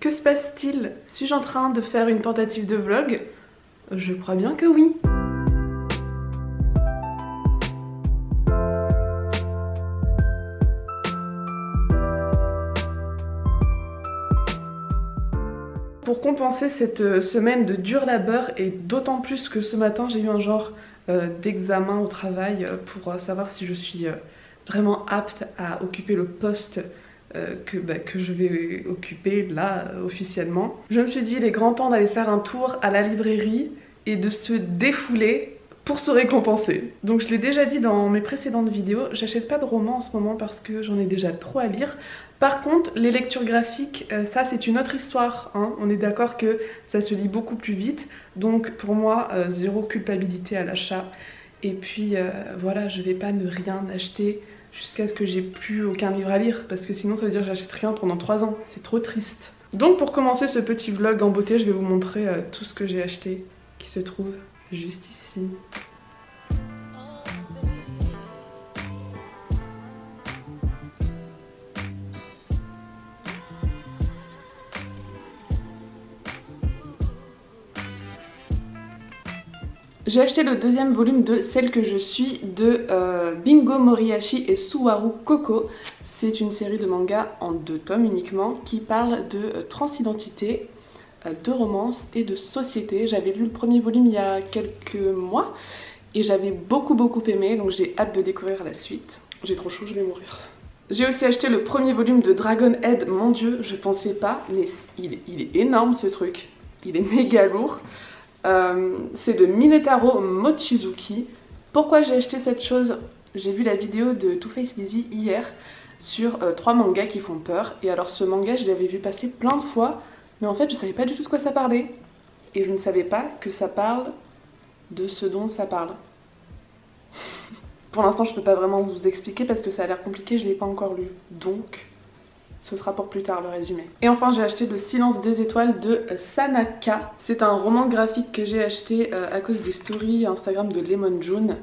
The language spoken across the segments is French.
Que se passe-t-il? Suis-je en train de faire une tentative de vlog? Je crois bien que oui. Pour compenser cette semaine de dur labeur, et d'autant plus que ce matin j'ai eu un genre d'examen au travail pour savoir si je suis vraiment apte à occuper le poste que je vais occuper là officiellement. Je me suis dit il est grand temps d'aller faire un tour à la librairie et de se défouler pour se récompenser. Donc je l'ai déjà dit dans mes précédentes vidéos, j'achète pas de romans en ce moment parce que j'en ai déjà trop à lire. Par contre, les lectures graphiques, ça c'est une autre histoire, hein. On est d'accord que ça se lit beaucoup plus vite. Donc pour moi, zéro culpabilité à l'achat. Et puis voilà, je vais pas ne rien acheter jusqu'à ce que j'ai plus aucun livre à lire. Parce que sinon ça veut dire que j'achète rien pendant 3 ans. C'est trop triste. Donc pour commencer ce petit vlog en beauté, je vais vous montrer tout ce que j'ai acheté qui se trouve juste ici. J'ai acheté le deuxième volume de Celle que je suis de Bingo Moriyashi et Suwaru Koko. C'est une série de mangas en 2 tomes uniquement qui parle de transidentité, de romance et de société. J'avais lu le premier volume il y a quelques mois et j'avais beaucoup aimé, donc j'ai hâte de découvrir la suite. J'ai trop chaud, je vais mourir. J'ai aussi acheté le premier volume de Dragon Head. Mon dieu, je pensais pas, mais il est énorme ce truc. Il est méga lourd. C'est de Minetaro Mochizuki. Pourquoi j'ai acheté cette chose? J'ai vu la vidéo de Too Faced Lizzy hier sur 3 mangas qui font peur. Et alors ce manga je l'avais vu passer plein de fois, mais en fait je savais pas du tout de quoi ça parlait. Et je ne savais pas que ça parle de ce dont ça parle. Pour l'instant je peux pas vraiment vous expliquer parce que ça a l'air compliqué, je l'ai pas encore lu. Donc ce sera pour plus tard le résumé. Et enfin j'ai acheté Le Silence des étoiles de Sanaka. C'est un roman graphique que j'ai acheté à cause des stories Instagram de Lemon June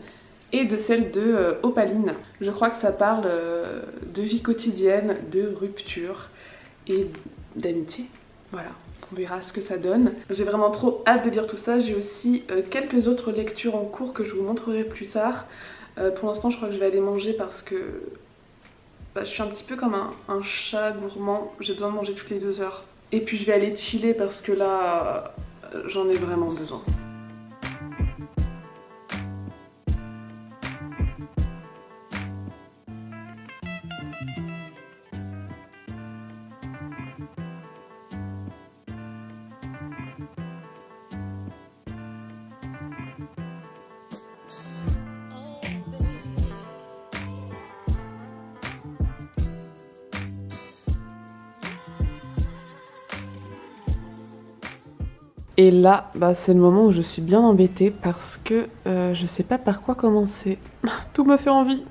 et de celle de Opaline. Je crois que ça parle de vie quotidienne, de rupture et d'amitié. Voilà, on verra ce que ça donne. J'ai vraiment trop hâte de lire tout ça. J'ai aussi quelques autres lectures en cours que je vous montrerai plus tard. Pour l'instant je crois que je vais aller manger parce que je suis un petit peu comme un chat gourmand, j'ai besoin de manger toutes les 2 heures. Et puis je vais aller chiller parce que là, j'en ai vraiment besoin. Et là, c'est le moment où je suis bien embêtée parce que je sais pas par quoi commencer. Tout me fait envie.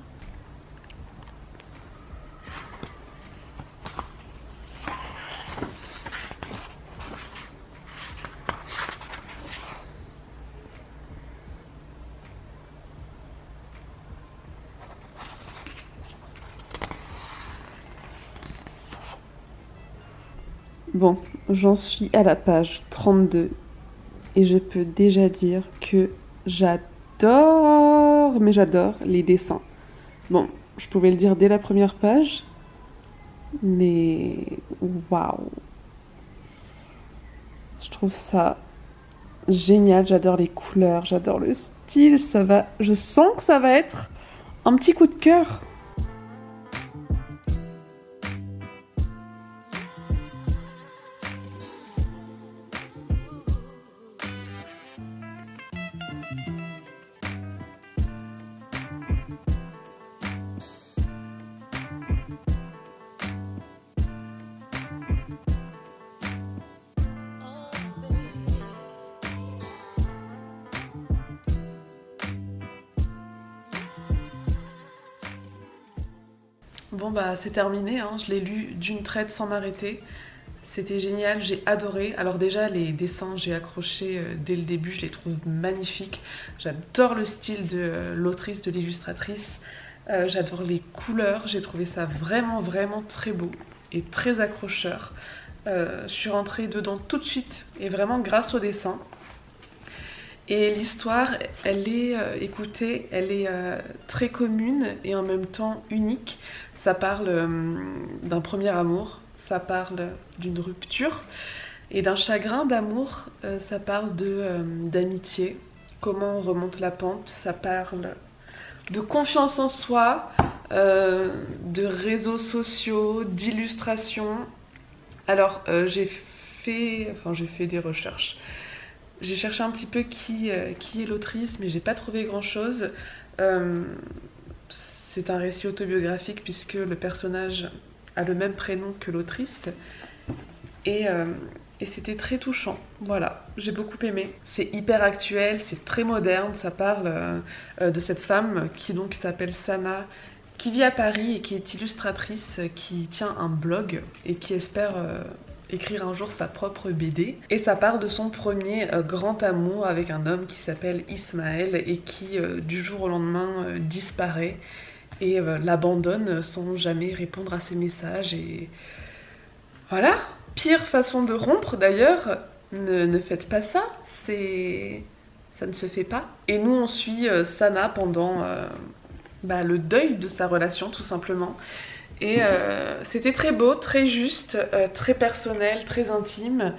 Bon, j'en suis à la page 32 et je peux déjà dire que j'adore, mais j'adore les dessins. Bon, je pouvais le dire dès la première page, mais waouh! Je trouve ça génial, j'adore les couleurs, j'adore le style, ça va, je sens que ça va être un petit coup de cœur. Bon c'est terminé, hein. Je l'ai lu d'une traite sans m'arrêter. C'était génial, j'ai adoré. Alors déjà les dessins j'ai accroché dès le début, je les trouve magnifiques. J'adore le style de l'autrice, de l'illustratrice. J'adore les couleurs, j'ai trouvé ça vraiment très beau et très accrocheur. Je suis rentrée dedans tout de suite et vraiment grâce au dessin. Et l'histoire, elle est, écoutez, elle est très commune et en même temps unique. Ça parle d'un premier amour, ça parle d'une rupture et d'un chagrin d'amour. Ça parle d'amitié, comment on remonte la pente. Ça parle de confiance en soi, de réseaux sociaux, d'illustration. Alors j'ai fait des recherches. J'ai cherché un petit peu qui est l'autrice, mais j'ai pas trouvé grand chose. C'est un récit autobiographique puisque le personnage a le même prénom que l'autrice. Et c'était très touchant. Voilà, j'ai beaucoup aimé. C'est hyper actuel, c'est très moderne. Ça parle de cette femme qui donc s'appelle Sana, qui vit à Paris et qui est illustratrice, qui tient un blog et qui espère écrire un jour sa propre BD. Et ça part de son premier grand amour avec un homme qui s'appelle Ismaël et qui du jour au lendemain disparaît et l'abandonne sans jamais répondre à ses messages. Et voilà, pire façon de rompre d'ailleurs, ne faites pas ça, ça ne se fait pas. Et nous on suit Sana pendant le deuil de sa relation tout simplement. Et c'était très beau, très juste, très personnel, très intime.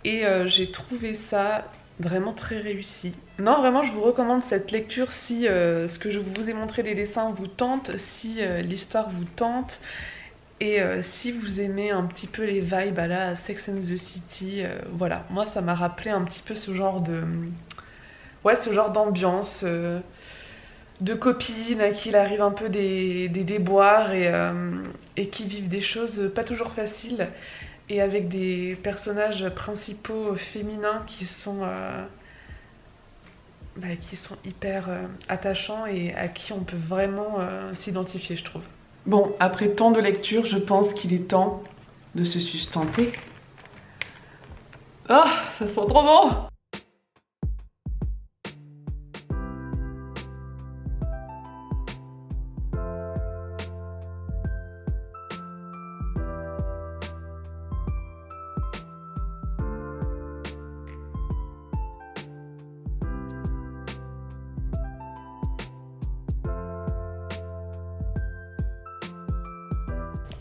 Et j'ai trouvé ça vraiment très réussi. Non, vraiment, je vous recommande cette lecture si ce que je vous ai montré des dessins vous tente, si l'histoire vous tente. Et si vous aimez un petit peu les vibes à la Sex and the City, voilà. Moi, ça m'a rappelé un petit peu ce genre de... Ouais, ce genre d'ambiance... de copines à qui il arrive un peu des déboires et qui vivent des choses pas toujours faciles et avec des personnages principaux féminins qui sont hyper attachants et à qui on peut vraiment s'identifier, je trouve. Bon, après tant de lectures, je pense qu'il est temps de se sustenter. Ah, ça sent trop bon!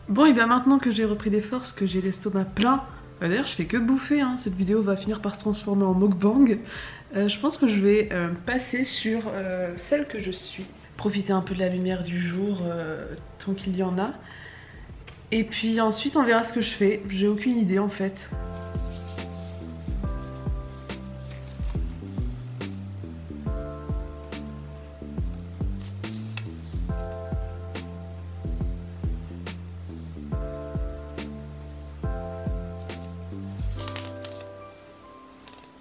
Bon, et bien maintenant que j'ai repris des forces, que j'ai l'estomac plein, d'ailleurs je fais que bouffer, hein, cette vidéo va finir par se transformer en mukbang, je pense que je vais passer sur celle que je suis. Profiter un peu de la lumière du jour tant qu'il y en a. Et puis ensuite on verra ce que je fais, j'ai aucune idée en fait.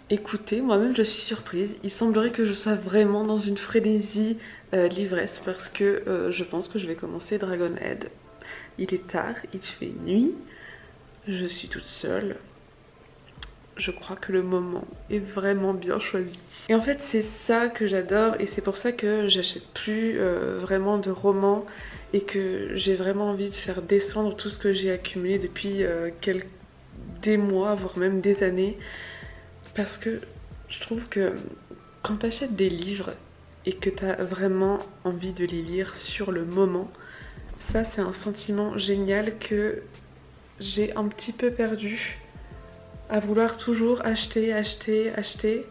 Écoutez, moi-même je suis surprise, il semblerait que je sois vraiment dans une frénésie l'ivresse parce que je pense que je vais commencer Dragon Head. Il est tard, il fait nuit, je suis toute seule, je crois que le moment est vraiment bien choisi. Et en fait c'est ça que j'adore et c'est pour ça que j'achète plus vraiment de romans et que j'ai vraiment envie de faire descendre tout ce que j'ai accumulé depuis des mois, voire même des années. Parce que je trouve que quand tu achètes des livres et que tu as vraiment envie de les lire sur le moment, ça c'est un sentiment génial que j'ai un petit peu perdu à vouloir toujours acheter, acheter, acheter.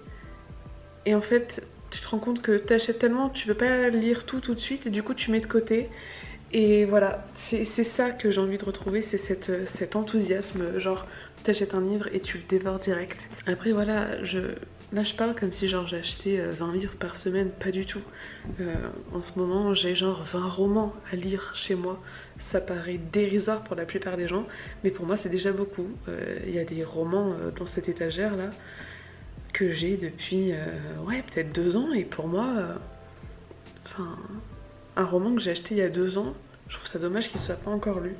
Et en fait, tu te rends compte que tu achètes tellement, tu peux pas lire tout de suite et du coup tu mets de côté. Et voilà, c'est ça que j'ai envie de retrouver, c'est cet enthousiasme, genre t'achètes un livre et tu le dévores direct. Après voilà, là je parle comme si genre j'achetais 20 livres par semaine, pas du tout. En ce moment j'ai genre 20 romans à lire chez moi. Ça paraît dérisoire pour la plupart des gens, mais pour moi c'est déjà beaucoup. Il y a des romans dans cette étagère là que j'ai depuis ouais peut-être 2 ans et pour moi, un roman que j'ai acheté il y a 2 ans, je trouve ça dommage qu'il soit pas encore lu.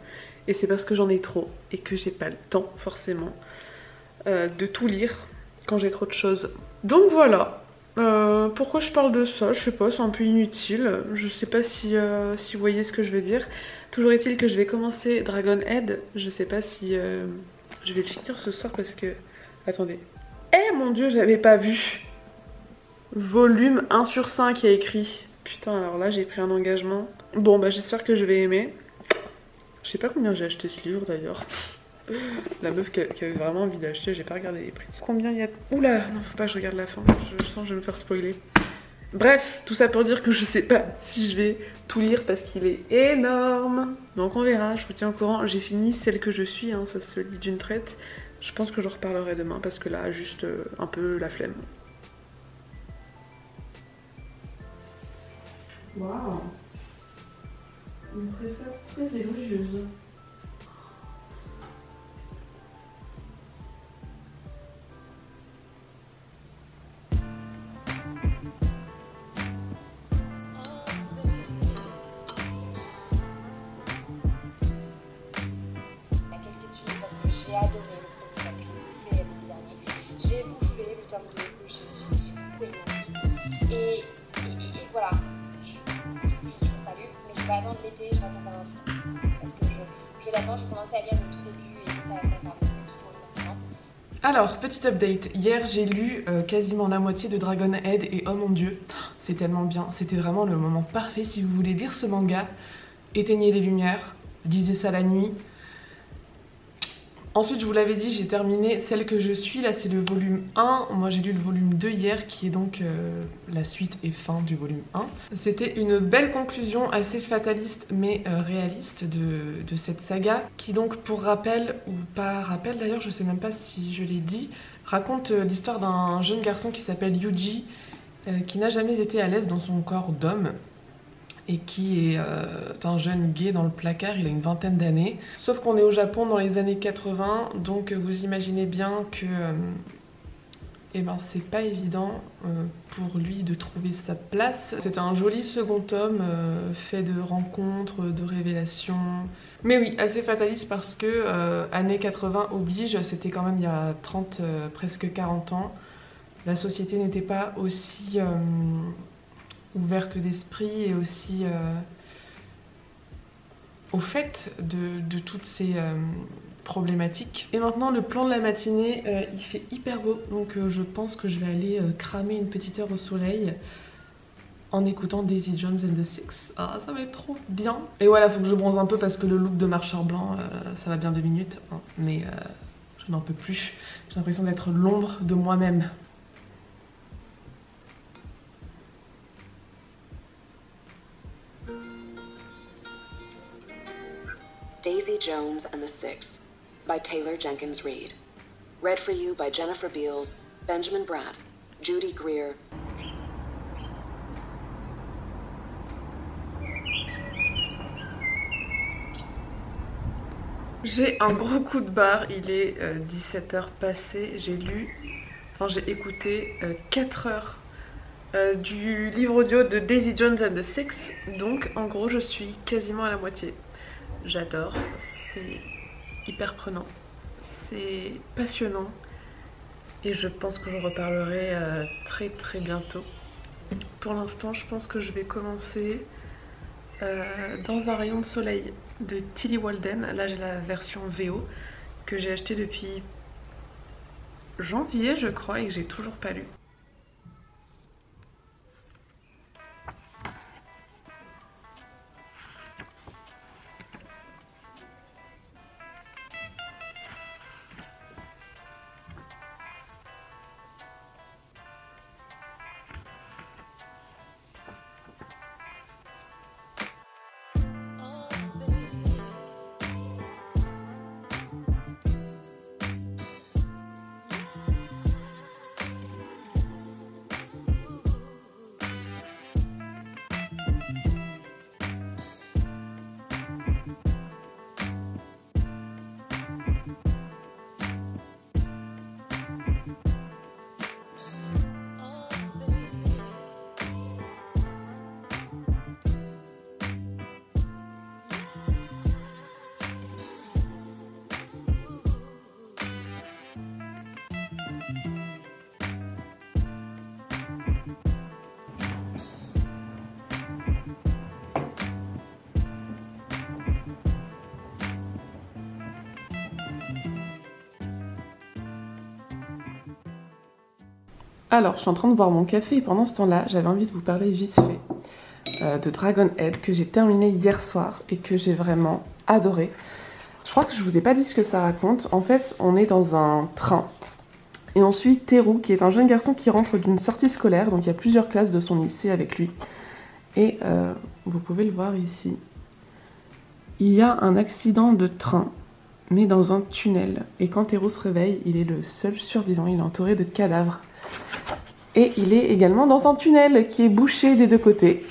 Et c'est parce que j'en ai trop et que j'ai pas le temps forcément de tout lire quand j'ai trop de choses. Donc voilà, pourquoi je parle de ça, je sais pas, c'est un peu inutile. Je sais pas si vous voyez ce que je veux dire. Toujours est-il que je vais commencer Dragon Head, je sais pas si Je vais le finir ce soir parce que... Attendez. Eh mon dieu, j'avais pas vu. Volume 1/5 il y a écrit. Putain, alors là j'ai pris un engagement. Bon bah j'espère que je vais aimer. Je sais pas combien j'ai acheté ce livre d'ailleurs. La meuf qui avait vraiment envie d'acheter, j'ai pas regardé les prix. Combien il y a... Oula, non faut pas que je regarde la fin. Je sens que je vais me faire spoiler. Bref, tout ça pour dire que je sais pas si je vais tout lire parce qu'il est énorme. Donc on verra, je vous tiens au courant. J'ai fini celle que je suis, hein, ça se lit d'une traite. Je pense que j'en reparlerai demain parce que là, juste un peu la flemme. Waouh, une préface très élogieuse. J'ai adoré le premier tome, je l'ai bouffé l'été dernier. J'ai bouffé le tome 2 que j'ai beaucoup aimé aussi. Et voilà, je l'ai toujours pas lu, mais je vais attendre l'été, je vais attendre d'avoir du temps. Parce que je l'attends, j'ai commencé à lire le tout début et ça me fait toujours maintenant. Alors, petit update. Hier, j'ai lu quasiment la moitié de Dragonhead et oh mon dieu, c'est tellement bien. C'était vraiment le moment parfait si vous voulez lire ce manga. Éteignez les lumières, lisez ça la nuit. Ensuite, je vous l'avais dit, j'ai terminé celle que je suis. Là, c'est le volume 1. Moi, j'ai lu le volume 2 hier, qui est donc la suite et fin du volume 1. C'était une belle conclusion, assez fataliste, mais réaliste de cette saga, qui donc, pour rappel, ou pas rappel d'ailleurs, je sais même pas si je l'ai dit, raconte l'histoire d'un jeune garçon qui s'appelle Yuji, qui n'a jamais été à l'aise dans son corps d'homme, et qui est un jeune gay dans le placard, il a une vingtaine d'années. Sauf qu'on est au Japon dans les années 80, donc vous imaginez bien que eh ben, c'est pas évident pour lui de trouver sa place. C'est un joli second tome fait de rencontres, de révélations. Mais oui, assez fataliste parce que années 80 oblige, c'était quand même il y a 30, presque 40 ans. La société n'était pas aussi... ouverte d'esprit et aussi au fait de toutes ces problématiques. Et maintenant le plan de la matinée, il fait hyper beau, donc je pense que je vais aller cramer une petite heure au soleil en écoutant Daisy Jones and the Six. Ah, ça va être trop bien. Et voilà, faut que je bronze un peu parce que le look de marcheur blanc, ça va bien 2 minutes, hein, mais je n'en peux plus. J'ai l'impression d'être l'ombre de moi-même. Daisy Jones and the Six by Taylor Jenkins Reid. Read for you by Jennifer Beals, Benjamin Bratt, Judy Greer. J'ai un gros coup de barre, il est 17h passé, j'ai écouté 4 heures du livre audio de Daisy Jones and the Six, donc en gros je suis quasiment à la moitié. J'adore, c'est hyper prenant, c'est passionnant et je pense que j'en reparlerai très très bientôt. Pour l'instant je pense que je vais commencer dans un rayon de soleil de Tillie Walden. Là j'ai la version VO que j'ai achetée depuis janvier je crois et que j'ai toujours pas lu. Alors, je suis en train de boire mon café et pendant ce temps-là, j'avais envie de vous parler vite fait de Dragonhead que j'ai terminé hier soir et que j'ai vraiment adoré. Je crois que je vous ai pas dit ce que ça raconte. En fait, on est dans un train et on suit Teru qui est un jeune garçon qui rentre d'une sortie scolaire. Donc il y a plusieurs classes de son lycée avec lui. Et vous pouvez le voir ici. Il y a un accident de train, mais dans un tunnel. Et quand Teru se réveille, il est le seul survivant. Il est entouré de cadavres. Et il est également dans un tunnel qui est bouché des deux côtés.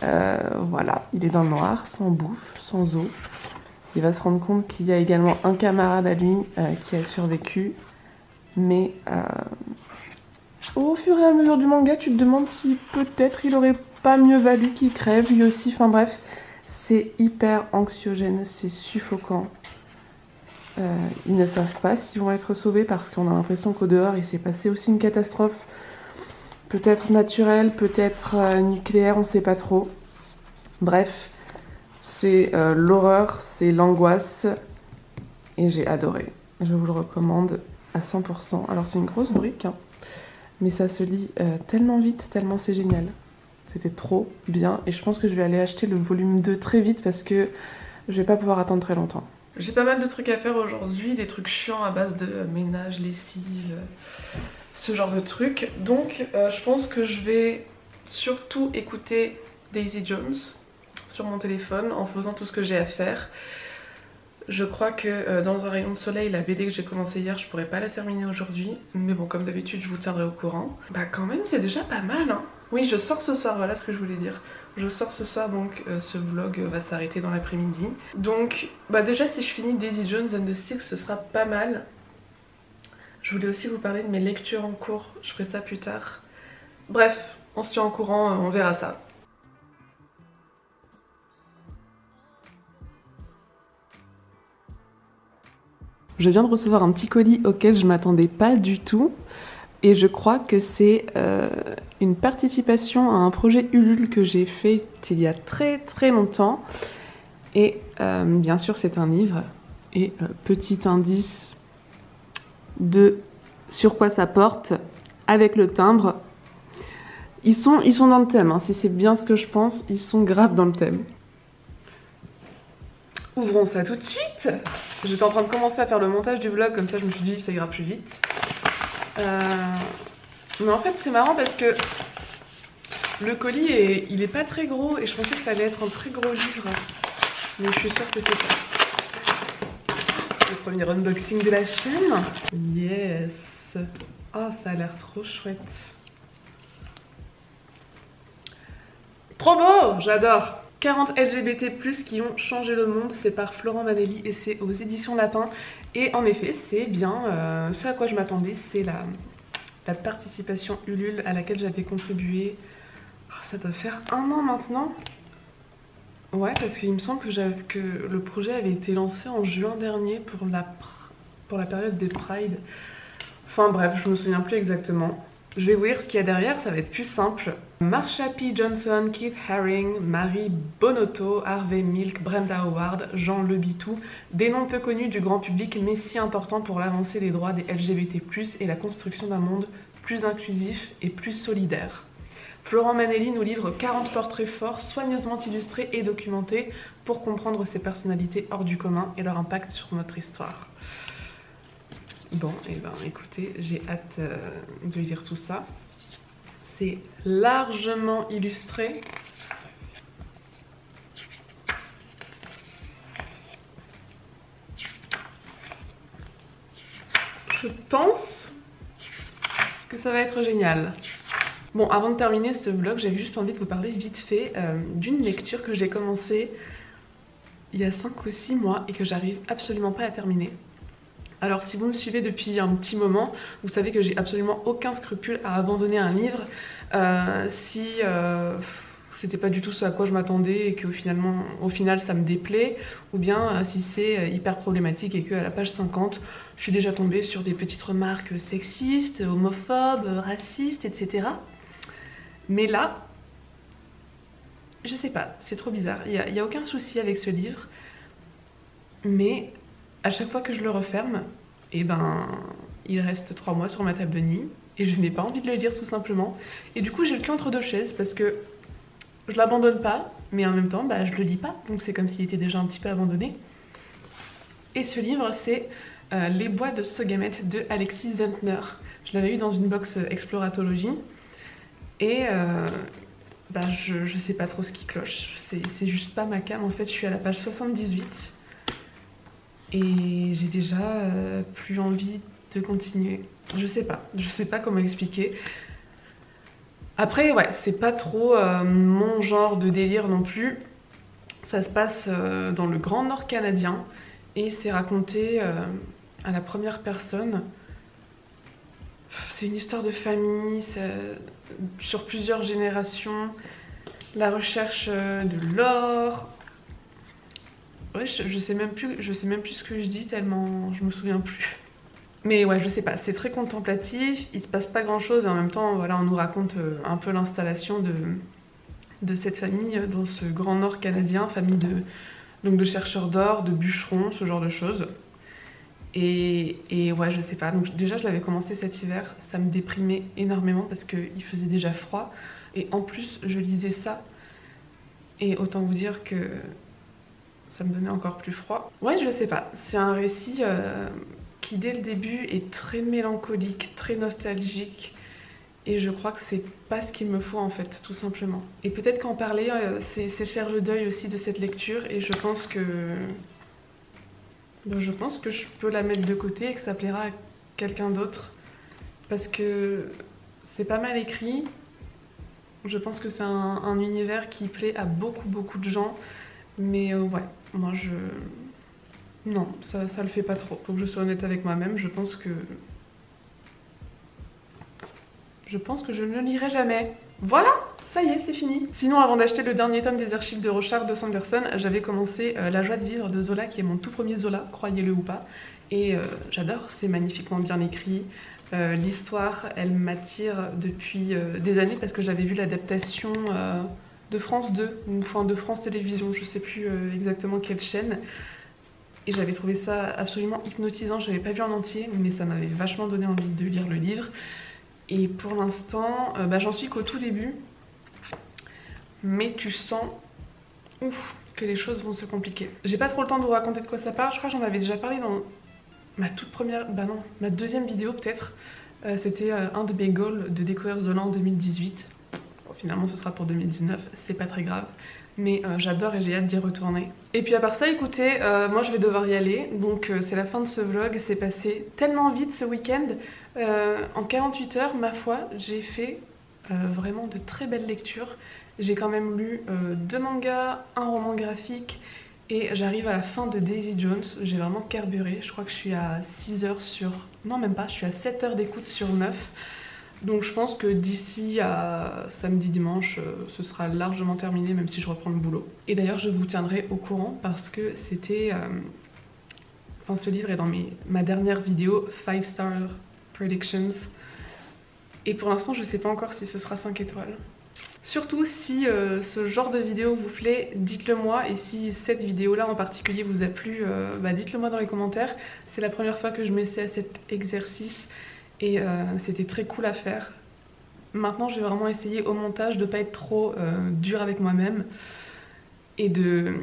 Voilà, il est dans le noir, sans bouffe, sans eau. Il va se rendre compte qu'il y a également un camarade à lui qui a survécu. Mais au fur et à mesure du manga, tu te demandes si peut-être il aurait pas mieux valu qu'il crève lui aussi. Enfin bref, c'est hyper anxiogène, c'est suffocant. Ils ne savent pas s'ils vont être sauvés parce qu'on a l'impression qu'au dehors il s'est passé aussi une catastrophe. Peut-être naturelle, peut-être nucléaire, on sait pas trop. Bref, c'est l'horreur, c'est l'angoisse et j'ai adoré. Je vous le recommande à 100%. Alors c'est une grosse brique, hein, mais ça se lit tellement vite, tellement c'est génial. C'était trop bien et je pense que je vais aller acheter le volume 2 très vite parce que je vais pas pouvoir attendre très longtemps. J'ai pas mal de trucs à faire aujourd'hui, des trucs chiants à base de ménage, lessive, ce genre de trucs. Donc je pense que je vais surtout écouter Daisy Jones sur mon téléphone en faisant tout ce que j'ai à faire. Je crois que dans un rayon de soleil, la BD que j'ai commencé hier, je pourrais pas la terminer aujourd'hui. Mais bon, comme d'habitude, je vous tiendrai au courant. Bah quand même, c'est déjà pas mal, hein. Oui, je sors ce soir, voilà ce que je voulais dire. Je sors ce soir, donc ce vlog va s'arrêter dans l'après-midi. Donc, bah déjà, si je finis Daisy Jones and the Six, ce sera pas mal. Je voulais aussi vous parler de mes lectures en cours, je ferai ça plus tard. Bref, on se tient au courant, on verra ça. Je viens de recevoir un petit colis auquel je m'attendais pas du tout. Et je crois que c'est une participation à un projet Ulule que j'ai fait il y a très longtemps. Et bien sûr c'est un livre. Et petit indice de sur quoi ça porte avec le timbre. Ils sont dans le thème, hein. Si c'est bien ce que je pense, ils sont grave dans le thème. Ouvrons ça tout de suite. J'étais en train de commencer à faire le montage du vlog, comme ça je me suis dit ça ira plus vite. Mais en fait c'est marrant parce que le colis il est pas très gros et je pensais que ça allait être un très gros livre. Mais je suis sûre que c'est ça. Le premier unboxing de la chaîne. Yes. Oh ça a l'air trop chouette. Trop beau, j'adore. 40 LGBT+ qui ont changé le monde, c'est par Florent Manelli et c'est aux éditions Lapin. Et en effet, c'est bien ce à quoi je m'attendais, c'est la participation Ulule à laquelle j'avais contribué. Oh, ça doit faire 1 an maintenant. Ouais, parce qu'il me semble que le projet avait été lancé en juin dernier pour la période des Pride. Enfin bref, je me souviens plus exactement. Je vais vous lire ce qu'il y a derrière, ça va être plus simple. Marsha P. Johnson, Keith Haring, Marie Bonotto, Harvey Milk, Brenda Howard, Jean Le Bitou, des noms peu connus du grand public mais si importants pour l'avancée des droits des LGBT+, et la construction d'un monde plus inclusif et plus solidaire. Florent Manelli nous livre 40 portraits forts, soigneusement illustrés et documentés pour comprendre ces personnalités hors du commun et leur impact sur notre histoire. Bon, et ben écoutez, j'ai hâte de lire tout ça. C'est largement illustré. Je pense que ça va être génial. Bon, avant de terminer ce vlog, j'avais juste envie de vous parler vite fait d'une lecture que j'ai commencée il y a 5 ou 6 mois et que j'arrive absolument pas à terminer. Alors si vous me suivez depuis un petit moment, vous savez que j'ai absolument aucun scrupule à abandonner un livre si c'était pas du tout ce à quoi je m'attendais et qu'au final ça me déplaît, ou bien si c'est hyper problématique et qu'à la page 50, je suis déjà tombée sur des petites remarques sexistes, homophobes, racistes, etc. Mais là, je sais pas, c'est trop bizarre. Il y a aucun souci avec ce livre, mais à chaque fois que je le referme, et ben il reste 3 mois sur ma table de nuit et je n'ai pas envie de le lire tout simplement. Et du coup j'ai le cul entre deux chaises parce que je l'abandonne pas, mais en même temps bah, je le lis pas, donc c'est comme s'il était déjà un petit peu abandonné. Et ce livre c'est Les bois de Sogamet de Alexis Zentner. Je l'avais eu dans une box Exploratologie et bah, je sais pas trop ce qui cloche, c'est juste pas ma came en fait. Je suis à la page 78 et j'ai déjà plus envie de continuer. Je sais pas comment expliquer. Après ouais, c'est pas trop mon genre de délire non plus. Ça se passe dans le Grand Nord canadien et c'est raconté à la première personne. C'est une histoire de famille, sur plusieurs générations, la recherche de l'or. Ouais, je sais même plus ce que je dis tellement je me souviens plus. Mais ouais, je sais pas, c'est très contemplatif, il se passe pas grand chose et en même temps, voilà, on nous raconte un peu l'installation de cette famille dans ce Grand Nord canadien, famille de chercheurs d'or, de bûcherons, ce genre de choses. Et ouais, je sais pas, donc déjà je l'avais commencé cet hiver, ça me déprimait énormément parce qu'il faisait déjà froid et en plus je lisais ça et autant vous dire que ça me donnait encore plus froid. Ouais, je sais pas, c'est un récit qui dès le début est très mélancolique, très nostalgique et je crois que c'est pas ce qu'il me faut en fait, tout simplement. Et peut-être qu'en parler, c'est faire le deuil aussi de cette lecture et je pense que je peux la mettre de côté et que ça plaira à quelqu'un d'autre parce que c'est pas mal écrit. Je pense que c'est un univers qui plaît à beaucoup de gens, mais ouais, moi non, ça le fait pas trop. Faut que je sois honnête avec moi-même, je pense que je ne le lirai jamais. Voilà, ça y est, c'est fini. Sinon, avant d'acheter le dernier tome des archives de Rochard de Sanderson, j'avais commencé La joie de vivre de Zola, qui est mon tout premier Zola, croyez-le ou pas. Et j'adore, c'est magnifiquement bien écrit. L'histoire, elle m'attire depuis des années parce que j'avais vu l'adaptation de France 2, ou enfin de France Télévisions, je sais plus exactement quelle chaîne. Et j'avais trouvé ça absolument hypnotisant, je l'avais pas vu en entier, mais ça m'avait vachement donné envie de lire le livre. Et pour l'instant, bah, j'en suis qu'au tout début. Mais tu sens, ouf, que les choses vont se compliquer. J'ai pas trop le temps de vous raconter de quoi ça parle. Je crois que j'en avais déjà parlé dans ma toute première, ma deuxième vidéo peut-être. C'était un de mes goals de découvrir Zola en 2018. Bon, finalement ce sera pour 2019, c'est pas très grave. Mais j'adore et j'ai hâte d'y retourner. Et puis à part ça, écoutez, moi je vais devoir y aller. Donc c'est la fin de ce vlog. C'est passé tellement vite ce week-end. En 48 heures, ma foi, j'ai fait vraiment de très belles lectures. J'ai quand même lu 2 mangas, un roman graphique et j'arrive à la fin de Daisy Jones. J'ai vraiment carburé. Je crois que je suis à 6 heures sur... Non, même pas, je suis à 7 heures d'écoute sur 9. Donc je pense que d'ici à samedi, dimanche, ce sera largement terminé, même si je reprends le boulot. Et d'ailleurs, je vous tiendrai au courant parce que c'était... Enfin, ce livre est dans ma dernière vidéo, 5-star predictions. Et pour l'instant, je sais pas encore si ce sera 5 étoiles. Surtout, si ce genre de vidéo vous plaît, dites-le moi. Et si cette vidéo-là en particulier vous a plu, dites-le moi dans les commentaires. C'est la première fois que je m'essaie à cet exercice. Et c'était très cool à faire. Maintenant, je vais vraiment essayer au montage de ne pas être trop dure avec moi-même et de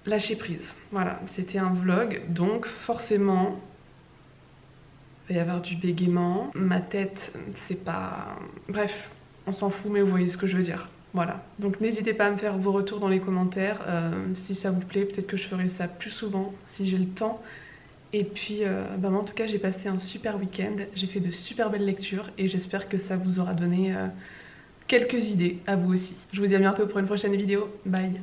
lâcher prise. Voilà, c'était un vlog, donc forcément, il va y avoir du bégaiement. Ma tête, c'est pas... Bref, on s'en fout, mais vous voyez ce que je veux dire. Voilà, donc n'hésitez pas à me faire vos retours dans les commentaires. Si ça vous plaît, peut-être que je ferai ça plus souvent, si j'ai le temps. Et puis, en tout cas, j'ai passé un super week-end, j'ai fait de super belles lectures et j'espère que ça vous aura donné quelques idées à vous aussi. Je vous dis à bientôt pour une prochaine vidéo. Bye!